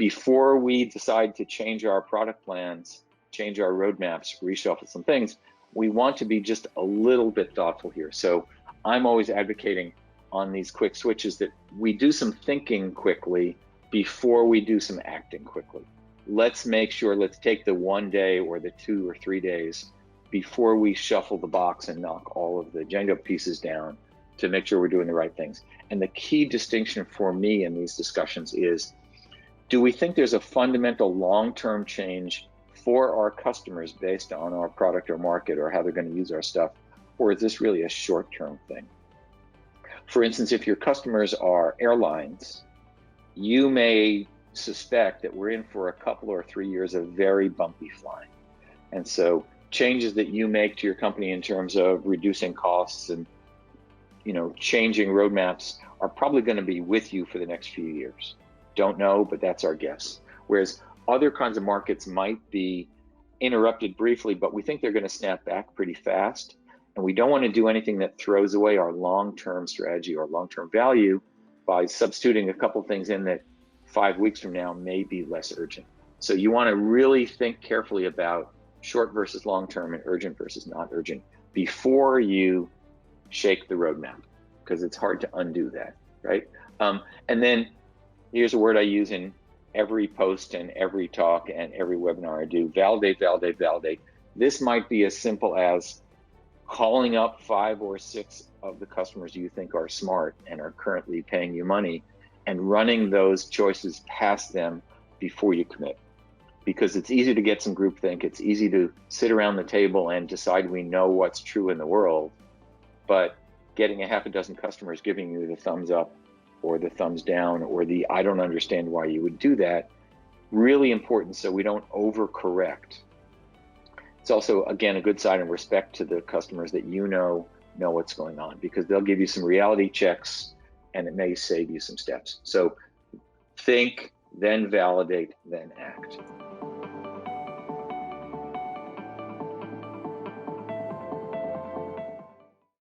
before we decide to change our product plans, change our roadmaps, reshuffle some things, we want to be just a little bit thoughtful here. So I'm always advocating on these quick switches that we do some thinking quickly before we do some acting quickly. Let's make sure, let's take the 1 day or the 2 or 3 days before we shuffle the box and knock all of the Jenga pieces down to make sure we're doing the right things. And the key distinction for me in these discussions is, do we think there's a fundamental long-term change for our customers based on our product or market or how they're going to use our stuff, or is this really a short-term thing? For instance, if your customers are airlines, you may suspect that we're in for a couple or 3 years of very bumpy flying. And so changes that you make to your company in terms of reducing costs and changing roadmaps are probably going to be with you for the next few years. Don't know, but that's our guess. Whereas other kinds of markets might be interrupted briefly, but we think they're going to snap back pretty fast. And we don't want to do anything that throws away our long-term strategy or long-term value by substituting a couple things in that 5 weeks from now may be less urgent. So you want to really think carefully about short versus long-term and urgent versus not urgent before you shake the roadmap, because it's hard to undo that, right? And then here's a word I use in every post and every talk and every webinar I do: validate, validate, validate. This might be as simple as calling up 5 or 6 of the customers you think are smart and are currently paying you money and running those choices past them before you commit. Because it's easy to get some groupthink. It's easy to sit around the table and decide we know what's true in the world, but getting a half a dozen customers giving you the thumbs up or the thumbs down or the "I don't understand why you would do that," really important so we don't overcorrect. It's also, again, a good sign of respect to the customers that you know what's going on, because they'll give you some reality checks and it may save you some steps. So think, then validate, then act.